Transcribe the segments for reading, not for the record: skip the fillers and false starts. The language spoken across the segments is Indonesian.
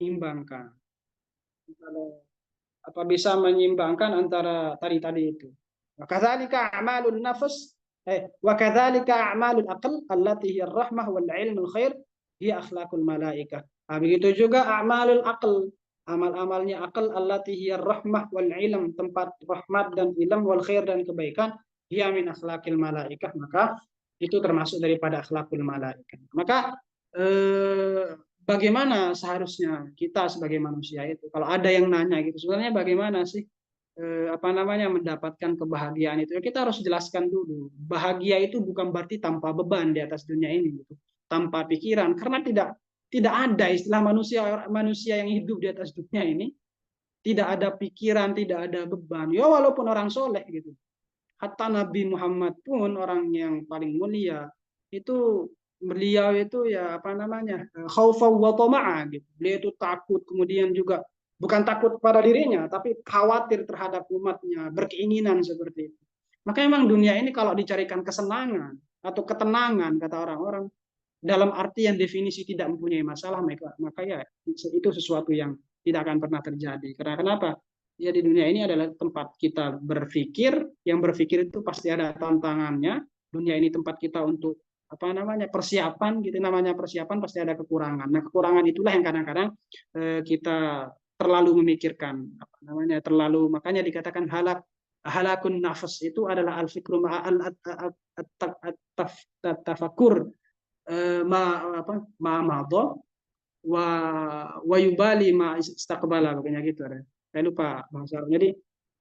Imbangkan. Kalau bisa menyimbangkan antara tadi itu. Wa kadzalika a'malun nafs wa kadzalika a'malul aql allati hiya ar-rahmah wal 'ilmul khair hiya akhlaqul malaikah. Nah, begitu juga a'malul aql, amal-amalnya akal allati hiya ar-rahmah wal 'ilm, tempat rahmat dan ilm, wal khair dan kebaikan, hiya min akhlaqil malaikah, maka itu termasuk daripada akhlaqul malaikah. Maka bagaimana seharusnya kita sebagai manusia itu, kalau ada yang nanya gitu, sebenarnya bagaimana sih mendapatkan kebahagiaan itu? Ya, kita harus jelaskan dulu, bahagia itu bukan berarti tanpa beban di atas dunia ini, gitu, tanpa pikiran, karena tidak ada istilah manusia yang hidup di atas dunia ini tidak ada pikiran, tidak ada beban. Ya walaupun orang soleh gitu, hatta Nabi Muhammad pun orang yang paling mulia itu, beliau itu ya khaufan wa tama'a gitu. Beliau itu takut, kemudian juga bukan takut pada dirinya tapi khawatir terhadap umatnya, berkeinginan seperti itu. Maka memang dunia ini kalau dicarikan kesenangan atau ketenangan kata orang-orang dalam arti yang definisi tidak mempunyai masalah, maka ya itu sesuatu yang tidak akan pernah terjadi. Karena kenapa? Ya di dunia ini adalah tempat kita berpikir, yang berpikir itu pasti ada tantangannya. Dunia ini tempat kita untuk persiapan gitu, namanya persiapan pasti ada kekurangan. Nah, kekurangan itulah yang kadang-kadang kita terlalu memikirkan terlalu, makanya dikatakan halakun nafas itu adalah al-fikru tafakur ma madha wa yubali ma istaqbala, pokoknya gitu. Saya lupa bahasa Arab. Jadi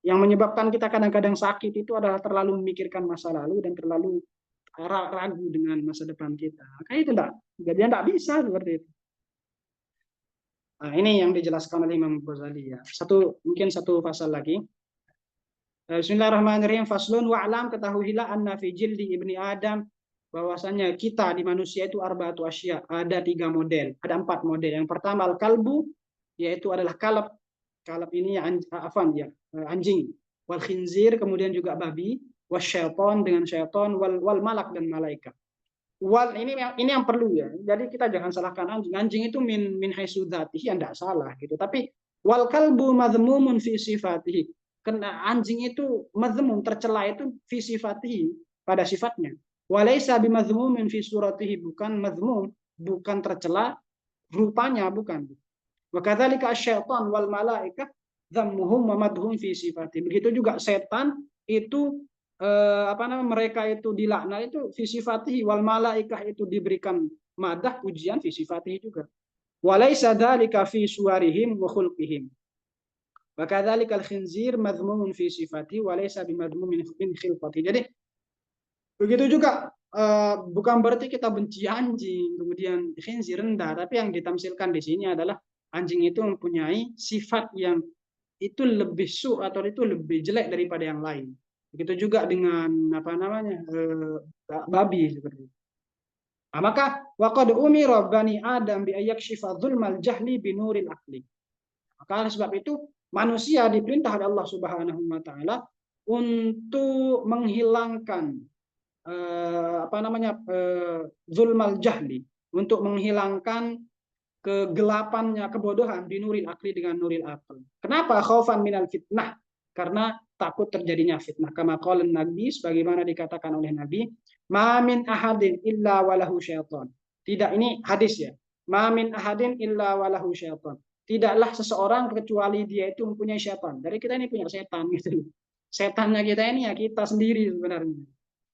yang menyebabkan kita kadang-kadang sakit itu adalah terlalu memikirkan masa lalu dan terlalu ragu dengan masa depan kita. Kayak itu enggak bisa seperti itu. Nah, ini yang dijelaskan oleh Imam Ghazali ya. Mungkin satu pasal lagi. Bismillahirrahmanirrahim. Faslun wa'lam, ketahuilah anna fi jildi ibni Adam, bahwasanya kita di manusia itu arba'atu asya, ada 3 model, ada 4 model. Yang pertama al-kalbu, yaitu adalah kalab. Kalab ini ya anjing. Wal khinzir, kemudian juga babi. Wasyaiton, dengan syaiton. Wal malak, dan malaikat. Wal ini yang perlu ya. Jadi kita jangan salahkan anjing. Anjing itu min haitsu dzatihi, enggak salah gitu. Tapi wal kalbu madhmumun fi sifatihi. Karena anjing itu madhmum, tercela itu fi sifatihi, pada sifatnya. Walaysa bimadhmumin fi suratihi, bukan madhmum, bukan tercela rupanya, bukan. Wa kadzalika asyaiton wal malaikah dhammuhum wa madhum fi sifatihi. Begitu juga setan itu mereka itu dilaknat itu fi sifatihi, wal malaikah itu diberikan madah pujian fi sifatihi juga. Walaysa dzalika fi suwarihim wa khulqihim. Wa kadzalika al-khinzir madhmumun fi sifatihi wa laysa bimadhmumin min khilqatihi. Jadi begitu juga bukan berarti kita benci anjing, kemudian khinzir rendah, tapi yang ditamsilkan di sini adalah anjing itu mempunyai sifat yang itu lebih atau itu lebih jelek daripada yang lain. Begitu juga dengan babi seperti itu. Nah, maka waqad umira bani Adam bi ayakshifa dzulmal jahli bi nuril aqli. Maka oleh sebab itu manusia diperintah oleh Allah Subhanahu wa taala untuk menghilangkan zulmal jahli, untuk menghilangkan kegelapannya kebodohan binuril akli, dengan nuril akal. Kenapa? Khaufan minal fitnah, karena takut terjadinya fitnah. Kama qala Nabi, sebagaimana dikatakan oleh Nabi, ma min ahadin illa walahu syaitan. Tidak, ini hadis ya. Ma min ahadin illa walahu syaitan. Tidaklah seseorang kecuali dia itu mempunyai syaitan. Dari kita ini punya setan gitu. Setannya kita ini ya kita sendiri sebenarnya.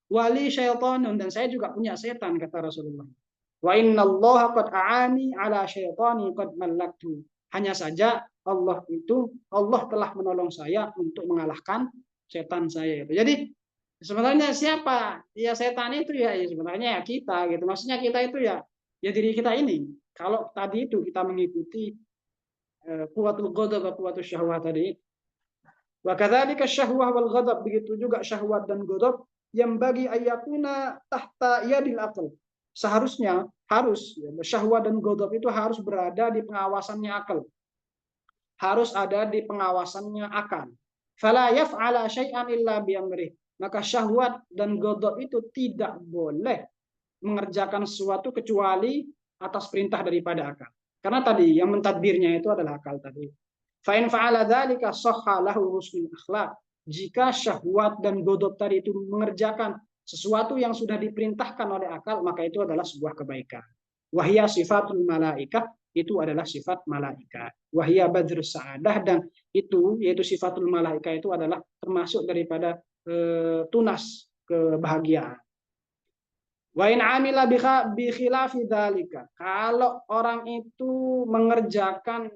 Wali syaitanun, dan saya juga punya setan, kata Rasulullah. Wa innallaha qad a'ani ala syaitani qad mallaktu. Hanya saja Allah telah menolong saya untuk mengalahkan setan saya itu. Jadi sebenarnya siapa? Ya setan itu ya sebenarnya ya kita gitu. Maksudnya kita itu ya diri kita ini. Kalau tadi itu kita mengikuti kuwatul ghadab wa kuwatul syahwat tadi. Wa kadzalika syahwah wal ghadab, begitu juga syahwat dan ghadab yang bagi ayatuna tahta yadil aql. Seharusnya syahwat dan ghadab itu harus berada di pengawasannya akal. Harus ada di pengawasannya akal. Fala yaf'ala syai'an illa bi amrih. Maka syahwat dan ghadab itu tidak boleh mengerjakan sesuatu kecuali atas perintah daripada akal. Karena tadi yang mentadbirnya itu adalah akal tadi. Fa in fa'ala dzalika sahha lahu husnul akhlaq. Jika syahwat dan godop tadi itu mengerjakan sesuatu yang sudah diperintahkan oleh akal, maka itu adalah sebuah kebaikan. Wahia sifatul malaikah, itu adalah sifat malaikat. Wahia badrus sa'adah, dan itu yaitu sifatul malaikah itu adalah termasuk daripada tunas kebahagiaan. Wa in amila bi khilafi dzalika. Kalau orang itu mengerjakan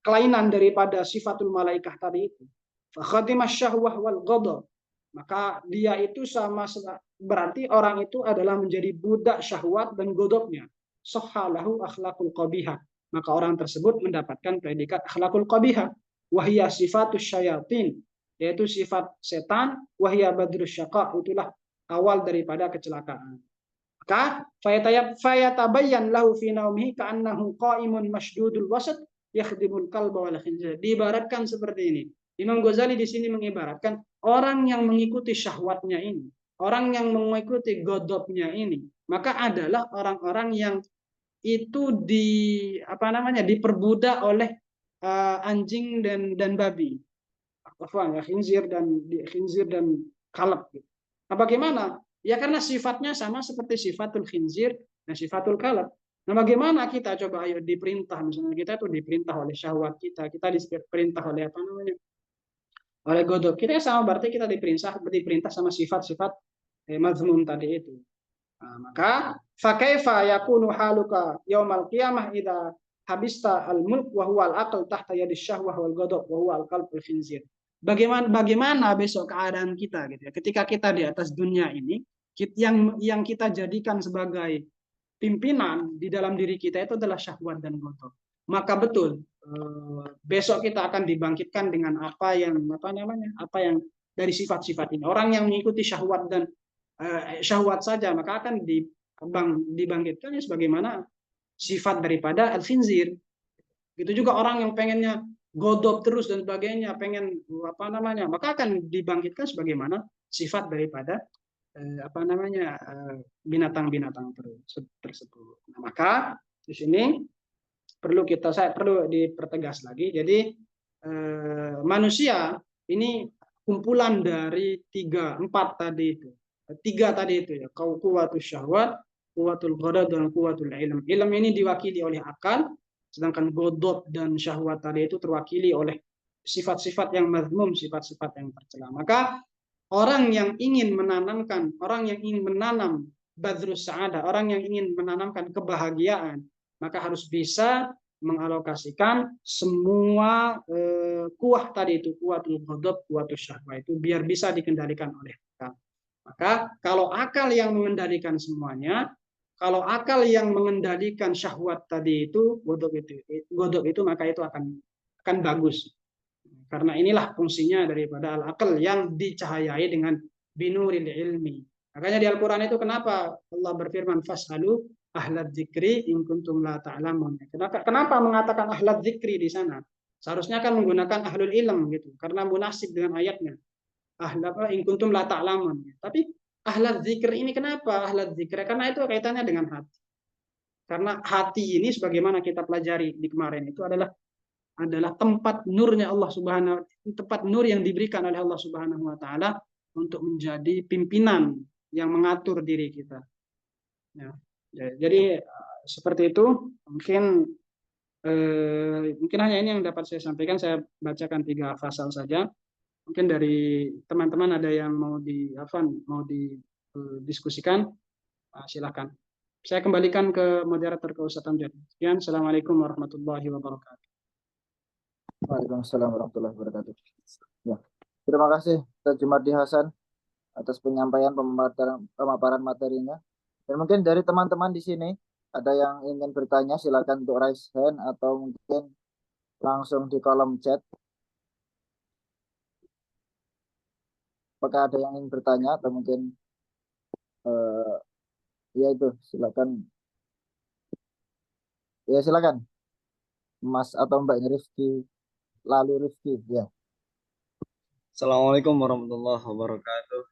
kelainan daripada sifatul malaikah tadi itu, fa khatima syahwah wal ghadab, maka dia itu sama berarti orang itu adalah menjadi budak syahwat dan godopnya. Sahhalahu akhlaqul qabihah. Maka orang tersebut mendapatkan predikat akhlaqul qabihah. Wahia sifatus syayatin, yaitu sifat setan. Wahia badrus syaqa, itulah awal daripada kecelakaan. Maka fayatabayyan lahu fi naumihi ka'annahu qa'imun mashdudul wasat yakhdimul qalba wal khinzir. Diibaratkan seperti ini. Imam Ghazali di sini mengibaratkan orang yang mengikuti syahwatnya ini, orang yang mengikuti godopnya ini, maka adalah orang-orang yang itu diperbudak oleh anjing dan babi. Ya, khinzir dan kalab. Nah, bagaimana? Ya karena sifatnya sama seperti sifatul khinzir dan sifatul kalab. Nah, bagaimana kita coba ayo diperintah, misalnya kita itu diperintah oleh syahwat kita diperintah oleh oleh godok. Kita sama berarti kita diperintah sama sifat-sifat mazmum tadi itu. Nah, maka fakaifa yakunu haluka yaumal qiyamah idza habista al-mulk wa huwa al-aql tahta yadi syahwah wal ghadab wa huwa al-qalb al-khinzir. Bagaimana besok keadaan kita gitu ya. Ketika kita di atas dunia ini, yang kita jadikan sebagai pimpinan di dalam diri kita itu adalah syahwat dan ghadab. Maka betul besok kita akan dibangkitkan dengan apa yang dari sifat-sifat ini. Orang yang mengikuti syahwat dan syahwat saja, maka akan dibangkitkan sebagaimana sifat daripada al-khinzir. Itu juga orang yang pengennya godop terus dan sebagainya, pengen maka akan dibangkitkan sebagaimana sifat daripada binatang-binatang tersebut. Nah, maka di sini perlu dipertegas lagi. Jadi manusia ini kumpulan dari 4 tadi itu. 3 tadi itu ya, kuwatul syahwat, kuwatul ghadab, dan kuwatul ilm. Ilm ini diwakili oleh akal, sedangkan ghadab dan syahwat tadi itu terwakili oleh sifat-sifat yang mazmum, sifat-sifat yang tercela. Maka orang yang ingin menanam badrus sa'adah, orang yang ingin menanamkan kebahagiaan, maka harus bisa mengalokasikan semua kuah tadi itu, kuwatul ghadab, kuwatul syahwat itu biar bisa dikendalikan oleh akal. Maka kalau akal yang mengendalikan semuanya, kalau akal yang mengendalikan syahwat tadi itu, godok itu, maka itu akan bagus. Karena inilah fungsinya daripada al-aql yang dicahayai dengan binuril ilmi. Makanya di Al-Quran itu kenapa Allah berfirman fas'alu ahlad dzikri in kuntum la ta'lamun. Kenapa mengatakan ahlad dzikri di sana? Seharusnya kan menggunakan ahlul ilm gitu, karena munasib dengan ayatnya. In kuntum la ta'lamun. Tapi ahlad dzikr ini kenapa ahlad dzikr? Karena itu kaitannya dengan hati. Karena hati ini sebagaimana kita pelajari di kemarin itu adalah tempat nurnya Allah Subhanahu, tempat nur yang diberikan oleh Allah Subhanahu wa taala untuk menjadi pimpinan yang mengatur diri kita. Ya. Jadi seperti itu, mungkin hanya ini yang dapat saya sampaikan. Saya bacakan 3 pasal saja. Mungkin dari teman-teman ada yang mau didiskusikan, silakan. Saya kembalikan ke moderator, ke Ustaz Amjad. Sekian, Assalamualaikum warahmatullahi wabarakatuh. Waalaikumsalam warahmatullahi wabarakatuh. Ya, terima kasih Ustaz Jumardi Hasan atas penyampaian pemaparan materinya. Dan mungkin dari teman-teman di sini ada yang ingin bertanya, silakan untuk raise hand atau mungkin langsung di kolom chat. Apakah ada yang ingin bertanya atau mungkin ya itu silakan. Ya silakan. Mas atau Mbak Rifki, lalu Rifki ya. Assalamualaikum warahmatullahi wabarakatuh.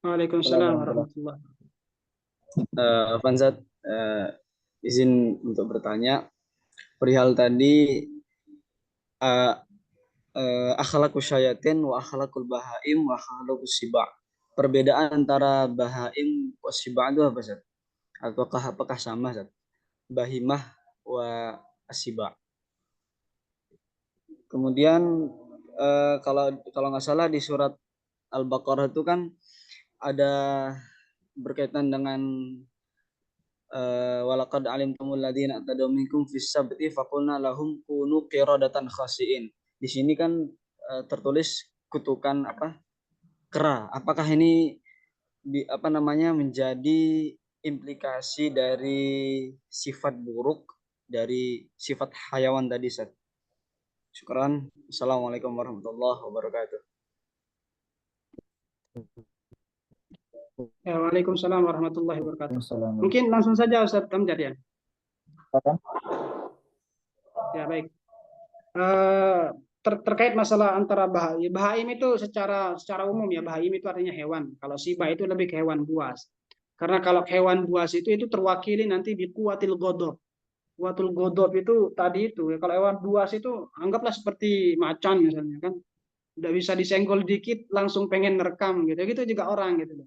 Waalaikumsalam warahmatullahi wabarakatuh. Fanzat, izin untuk bertanya perihal tadi uh, akhlaqus syayatin wa akhlaqul bahaim wa akhlaqus siba. Perbedaan antara bahaim wa siba itu apa, Ustaz? Apakah sama, Ustaz? Bahimah wa asiba. Kemudian kalau nggak salah di surat Al-Baqarah itu kan ada berkaitan dengan walaqad alimtumul ladzina tadaw minkum fis sabti faqulna lahum kunu qiradatan khasiin. Di sini kan tertulis kutukan apa? Kera. Apakah ini menjadi implikasi dari sifat buruk dari sifat hayawan tadi, Ustaz? Syukran. Assalamualaikum warahmatullahi wabarakatuh. Ya, waalaikumsalam warahmatullahi wabarakatuh. Assalamualaikum. Mungkin langsung saja Ustaz Amjad ya. Silakan. Ya, baik. Terkait masalah antara bahaim. Bahaim itu secara umum ya, bahaim itu artinya hewan. Kalau siba itu lebih ke hewan buas. Karena kalau hewan buas itu terwakili nanti di kuatil godop. Kuatul godop itu tadi itu. Kalau hewan buas itu anggaplah seperti macan misalnya kan. Udah bisa disenggol dikit langsung pengen merekam gitu. Gitu juga orang gitu.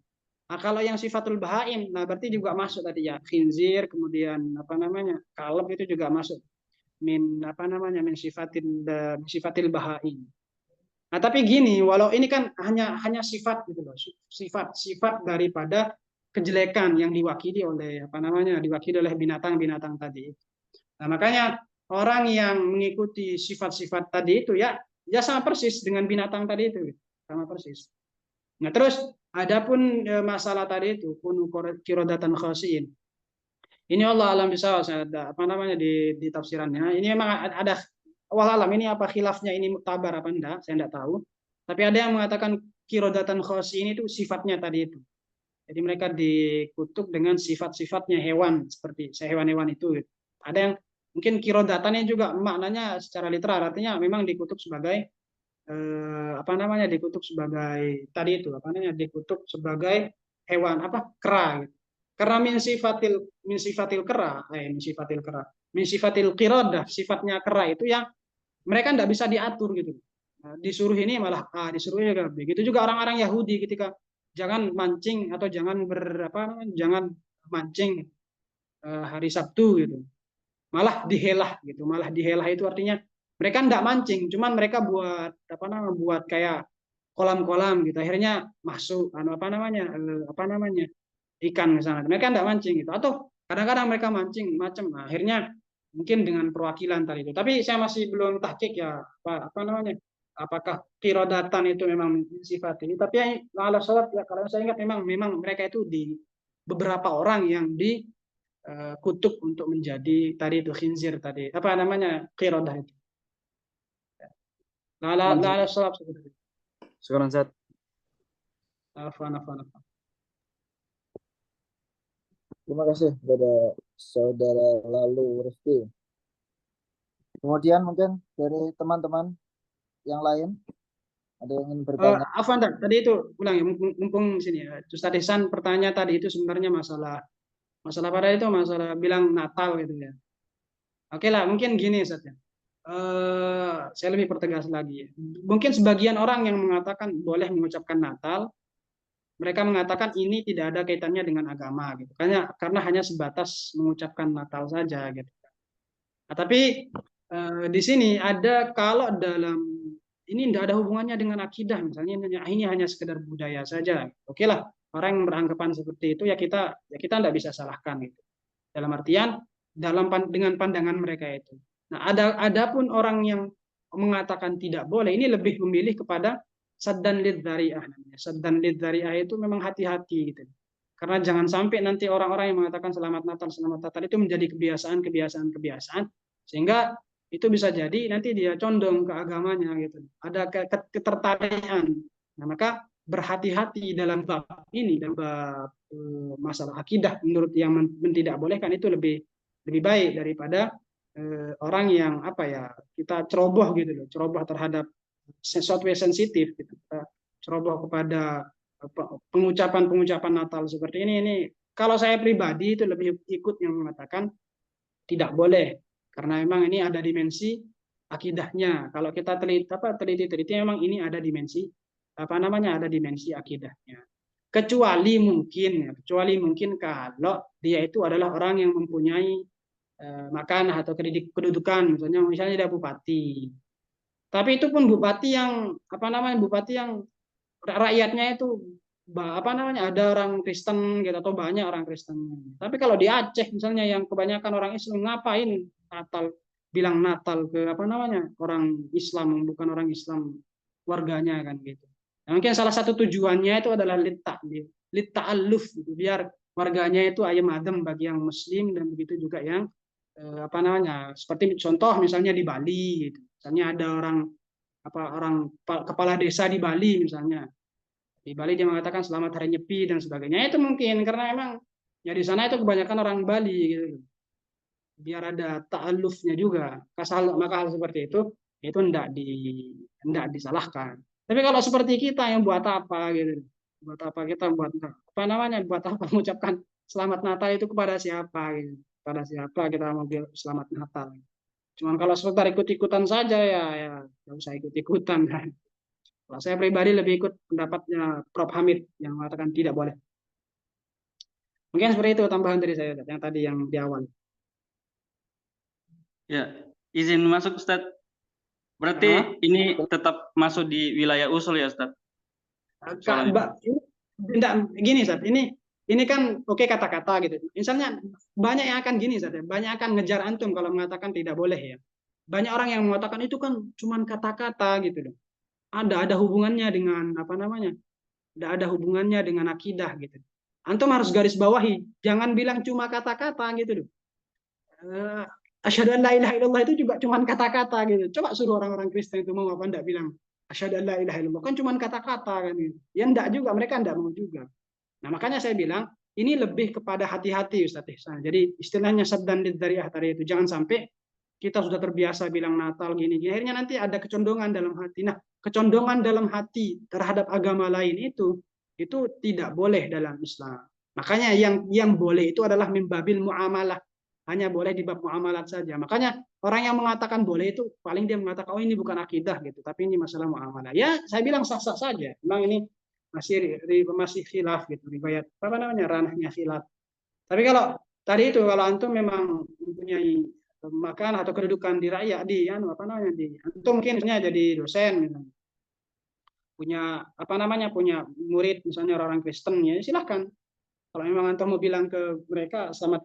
Nah, kalau yang sifatul bahaim, nah berarti juga masuk tadi ya, khinzir, kemudian kalb itu juga masuk min sifatil bahaim. Nah, tapi gini, walau ini kan hanya sifat gitu loh, sifat daripada kejelekan yang diwakili oleh binatang-binatang tadi. Nah, makanya orang yang mengikuti sifat-sifat tadi itu ya sama persis dengan binatang tadi itu, sama persis. Nah, terus adapun masalah tadi itu kunu qiradatan khasiin. Ini Allah alam bisa di tafsirannya. Ini memang ada Allah alam ini apa khilafnya ini muktabar apa enggak, saya enggak tahu. Tapi ada yang mengatakan qiradatan khasiin itu sifatnya tadi itu. Jadi mereka dikutuk dengan sifat-sifatnya hewan seperti hewan-hewan itu. Ada yang mungkin qirodatannya juga maknanya secara literal artinya memang dikutuk sebagai dikutuk sebagai tadi itu dikutuk sebagai hewan kera gitu. Karena min sifatil kera min sifatil qirodah, sifatnya kera itu yang mereka tidak bisa diatur gitu. Nah, disuruh ini malah disuruh juga begitu juga orang-orang Yahudi ketika jangan mancing atau jangan mancing hari Sabtu gitu, malah dihelah gitu. Malah dihelah itu artinya mereka tidak mancing, cuman mereka buat kayak kolam-kolam gitu, akhirnya masuk ikan misalnya, mereka tidak mancing gitu. Atau kadang-kadang mereka mancing macam, akhirnya mungkin dengan perwakilan tadi itu. Tapi saya masih belum tahqiq ya apakah qiradatan itu memang sifat ini. Tapi ala sholat ya, kalau saya ingat memang mereka itu di beberapa orang yang dikutuk untuk menjadi tadi itu khinzir tadi qiradah itu. La sholat seperti itu. Syukran, Ustaz. Afwan. Terima kasih kepada saudara Lalu Rifki. Kemudian mungkin dari teman-teman yang lain ada yang ingin bertanya. Afwan, tadi itu ulang ya, mumpung sini ya. Ustaz Ihsan pertanyaan tadi itu sebenarnya masalah pada itu masalah bilang Natal gitu ya. Oke lah, mungkin gini Ustaz ya. Saya lebih pertegas lagi. Mungkin sebagian orang yang mengatakan boleh mengucapkan Natal, mereka mengatakan ini tidak ada kaitannya dengan agama gitu. Karena hanya sebatas mengucapkan Natal saja gitu. Nah, tapi di sini ada kalau dalam ini tidak ada hubungannya dengan akidah, misalnya ini hanya sekedar budaya saja. Oke lah, orang yang beranggapan seperti itu ya kita tidak bisa salahkan gitu. Dalam artian dengan pandangan mereka itu. Nah, adapun orang yang mengatakan tidak boleh, ini lebih memilih kepada saddan lidzari'ah. Saddan lidzari'ah itu memang hati-hati gitu. Karena jangan sampai nanti orang-orang yang mengatakan selamat Natal itu menjadi kebiasaan sehingga itu bisa jadi nanti dia condong ke agamanya gitu. Ada ketertarikan. Nah, maka berhati-hati dalam bab ini, dalam bab masalah akidah menurut yang tidak bolehkan itu lebih baik daripada orang yang kita ceroboh gitu loh, ceroboh terhadap sesuatu yang sensitif gitu. Kita ceroboh kepada pengucapan Natal seperti ini kalau saya pribadi itu lebih ikut yang mengatakan tidak boleh karena memang ini ada dimensi akidahnya. Kalau kita teliti memang ini ada dimensi ada dimensi akidahnya. Kecuali mungkin kalau dia itu adalah orang yang mempunyai makanah atau kedudukan, misalnya dia bupati. Tapi itu pun bupati yang bupati yang rakyatnya itu ada orang Kristen gitu atau banyak orang Kristen. Tapi kalau di Aceh misalnya yang kebanyakan orang Islam, ngapain bilang Natal ke orang Islam, bukan orang Islam warganya kan gitu. Nah, mungkin salah satu tujuannya itu adalah litta'alluf gitu, biar warganya itu ayam adem bagi yang Muslim dan begitu juga yang seperti contoh misalnya di Bali gitu. Misalnya ada orang kepala desa di Bali misalnya. Di Bali dia mengatakan selamat hari Nyepi dan sebagainya. Itu mungkin karena emang ya di sana itu kebanyakan orang Bali gitu. Biar ada ta'alufnya juga. Maka hal seperti itu hendak disalahkan. Tapi kalau seperti kita yang buat apa gitu. Buat apa kita buat apa mengucapkan selamat Natal itu kepada siapa gitu. Kepada siapa kita mau selamat Natal. Cuman kalau sekedar ikut-ikutan saja ya nggak usah ikut-ikutan kan. Kalau saya pribadi lebih ikut pendapatnya Prof. Hamid yang mengatakan tidak boleh. Mungkin seperti itu tambahan dari saya yang tadi yang di awal. Ya, izin masuk Ustadz. Berarti ini tetap masuk di wilayah usul ya Ustadz? Tidak gini Ustadz, ini kan oke kata-kata gitu. Misalnya banyak yang akan gini Ustadz, banyak akan ngejar antum kalau mengatakan tidak boleh ya. Banyak orang yang mengatakan itu kan cuma kata-kata gitu loh. Ada hubungannya dengan ada hubungannya dengan akidah gitu. Antum harus garis bawahi, jangan bilang cuma kata-kata gitu loh. Asyhadu an la ilaha illallah itu juga cuma kata-kata gitu. Coba suruh orang-orang Kristen itu mau apa enggak bilang asyhadu an la ilaha illallah, kan cuma kata-kata kan gitu. Ya enggak juga, mereka enggak mau juga. Nah, makanya saya bilang ini lebih kepada hati-hati Ustaz Ihsan. Jadi istilahnya sabdan lidzari'ah tadi itu, jangan sampai kita sudah terbiasa bilang Natal gini-gini, akhirnya nanti ada kecondongan dalam hati. Nah, kecondongan dalam hati terhadap agama lain itu tidak boleh dalam Islam. Makanya yang boleh itu adalah mimbabil muamalah, hanya boleh di bab muamalat saja. Makanya orang yang mengatakan boleh itu paling dia mengatakan oh ini bukan akidah gitu, tapi ini masalah muamalah. Ya, saya bilang sah-sah saja. Memang ini masih khilaf gitu, riwayat ranahnya khilaf. Tapi kalau tadi itu kalau antum memang mempunyai makan atau kedudukan di rakyat di antum mungkin misalnya jadi dosen misalnya, punya murid misalnya orang Kristen ya silahkan. Kalau memang antum mau bilang ke mereka selamat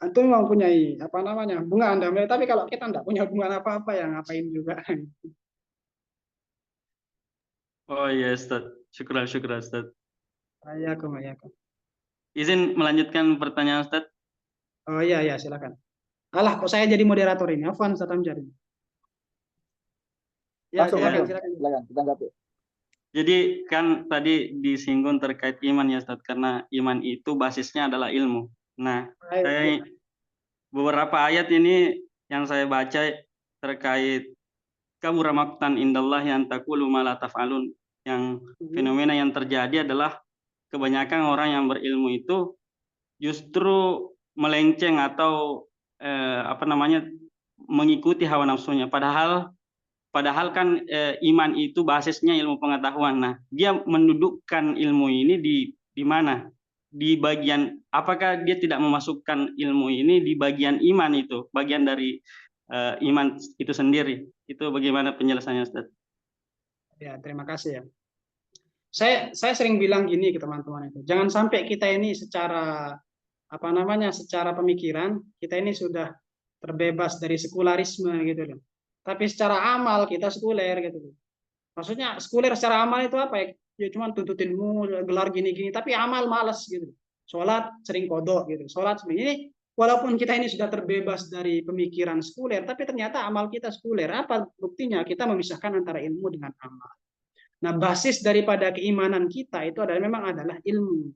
antum mau punyai hubungan Anda, tapi kalau kita tidak punya hubungan apa-apa ya ngapain juga. Oh iya Ustaz, syukur Ustaz. Ayakum. Izin melanjutkan pertanyaan Ustaz. Oh iya silakan. Alah, kok saya jadi moderator ini? Afwan, Ustaz Amjar. Ya, silakan. Kita tanggapi. Jadi kan tadi disinggung terkait iman ya Ustaz, karena iman itu basisnya adalah ilmu. Nah, beberapa ayat ini yang saya baca terkait kabura maqtan indallah yang taqulu ma la taf'alun. Yang fenomena yang terjadi adalah kebanyakan orang yang berilmu itu justru melenceng atau mengikuti hawa nafsunya. Padahal kan iman itu basisnya ilmu pengetahuan. Nah, dia mendudukkan ilmu ini di mana? Di bagian, apakah dia tidak memasukkan ilmu ini di bagian iman itu, bagian dari iman itu sendiri? Itu bagaimana penjelasannya, Ustaz? Ya, terima kasih ya. Saya sering bilang gini ke teman-teman itu, jangan sampai kita ini secara secara pemikiran kita ini sudah terbebas dari sekularisme gitu loh. Tapi secara amal kita sekuler gitu. Maksudnya sekuler secara amal itu apa ya? Ya cuma tuntutin gelar gini-gini, tapi amal malas gitu. Sholat sering kodok gitu. Sholat ini walaupun kita ini sudah terbebas dari pemikiran sekuler, tapi ternyata amal kita sekuler. Apa buktinya? Kita memisahkan antara ilmu dengan amal. Nah, basis daripada keimanan kita itu memang adalah ilmu.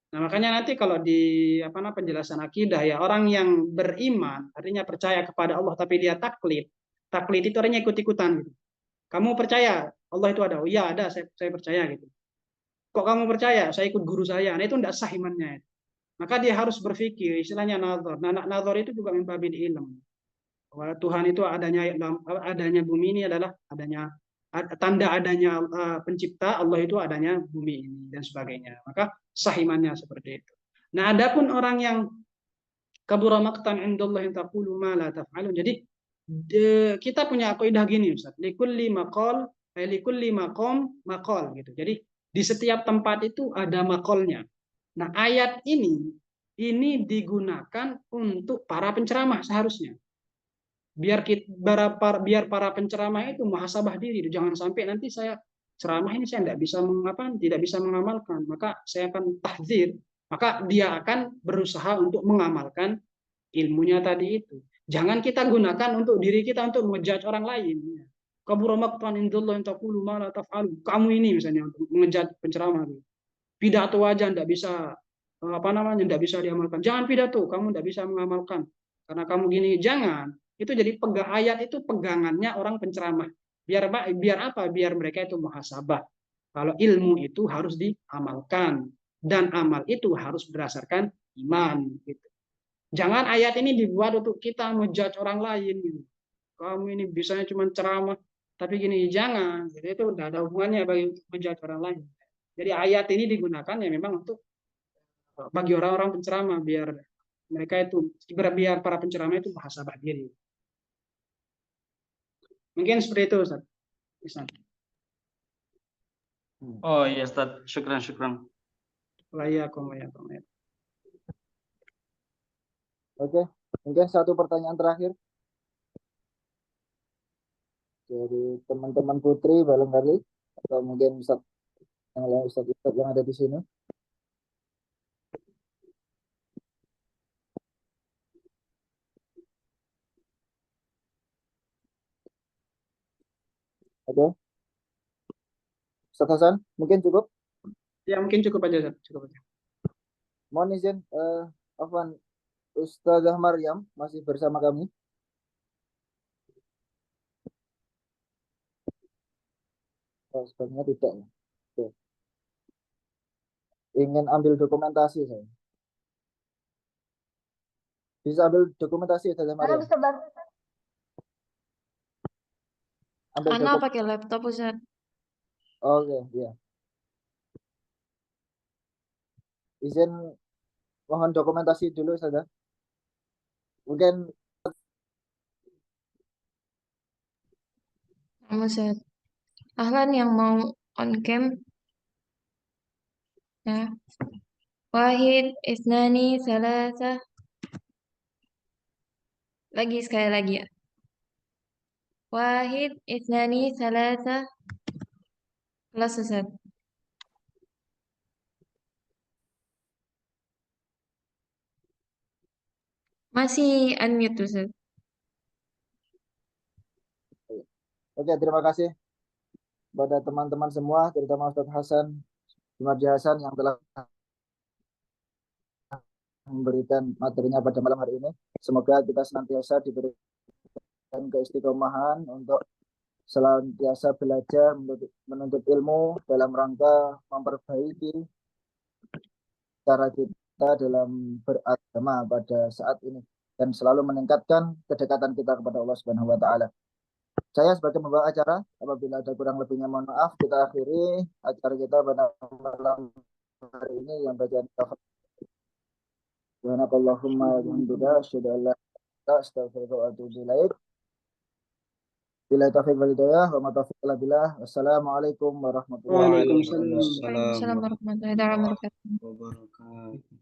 Nah, makanya nanti kalau di penjelasan akidah ya, orang yang beriman artinya percaya kepada Allah tapi dia taklid itu artinya ikut-ikutan gitu. Kamu percaya Allah itu ada? Oh iya ada, saya percaya gitu. Kok kamu percaya? Saya ikut guru saya. Nah, itu tidak sah imannya. maka dia harus berpikir, istilahnya nazar. Nah, nazar itu juga membabil ilmu. Bahwa Tuhan itu adanya bumi ini adalah tanda adanya pencipta, Allah itu adanya bumi ini dan sebagainya. Maka sah imannya seperti itu. Nah, adapun orang yang kabura maqtan indallahi taqulu ma la taf'alun. Jadi kita punya kaidah gini, Ustaz. Likulli maqal, likulli maqam maqal gitu. Jadi di setiap tempat itu ada maqalnya. Nah, ayat ini digunakan untuk para penceramah seharusnya. Biar para penceramah itu muhasabah diri. Jangan sampai nanti saya ceramah ini saya tidak bisa mengamalkan. Maka saya akan tahdzir. Maka dia akan berusaha untuk mengamalkan ilmunya tadi itu. Jangan kita gunakan untuk diri kita untuk ngejudge orang lain. Kabura maqtan indallahi taqulu ma la taf'alu. Kamu ini misalnya untuk mengejudge penceramah. Pidato aja enggak bisa enggak bisa diamalkan. Jangan pidato, kamu enggak bisa mengamalkan karena kamu gini. Jangan. Itu jadi ayat itu pegangannya orang penceramah. Biar apa? Biar mereka itu muhasabah. Kalau ilmu itu harus diamalkan dan amal itu harus berdasarkan iman gitu. Jangan ayat ini dibuat untuk kita ngejudge orang lain gitu. Kamu ini bisanya cuma ceramah tapi gini, jangan. Jadi itu udah ada hubungannya bagi ngejudge orang lain. Jadi ayat ini digunakan ya memang untuk bagi orang-orang penceramah biar mereka itu biar para penceramah itu muhasabah diri. Mungkin seperti itu, Ustaz. Oh iya, Ustaz. Syukran. Oke, mungkin satu pertanyaan terakhir dari teman-teman Putri barangkali, atau mungkin Ustaz yang ada di sini. Oke, Ustaz Hasan, mungkin cukup? Ya, mungkin cukup aja, Ustaz. Cukup aja. Mohon izin, Afwan, Ustazah Maryam masih bersama kami. Oh, sebenarnya tidak. Oke. Ingin ambil dokumentasi saya. Bisa ambil dokumentasi, Ustazah Maryam? Bisa bantu. Ambil Ana pakai laptop, Ustaz. Oke, iya. Izin mohon dokumentasi dulu, Ustazah. Mungkin Ustaz. Ahlan yang mau on cam. Ya. Wahid, isnani, salasa. Sekali lagi ya. Wahid, isnani, salasa. Kelas, Ustaz. Masih unmute, Ustaz. oke, terima kasih kepada teman-teman semua, terutama Ustaz Hasan, Jumardi Hasan yang telah memberikan materinya pada malam hari ini. Semoga kita senantiasa diberikan keistiqomahan untuk senantiasa belajar menuntut ilmu dalam rangka memperbaiki cara kita dalam beragama pada saat ini dan selalu meningkatkan kedekatan kita kepada Allah Subhanahu wa taala. Saya sebagai pembawa acara, apabila ada kurang lebihnya mohon maaf. Kita akhiri acara kita pada malam hari ini yang bagian Subhanakallahumma wa bihamdika asyhadu an la ilaha illa anta astaghfiruka wa atubu ilaik. Bila taufiq wal hidayah wa ma taufiq illa billah. Wassalamualaikum warahmatullahi Waalaikumsalam. Waalaikumsalam warahmatullahi wabarakatuh. wabarakatuh.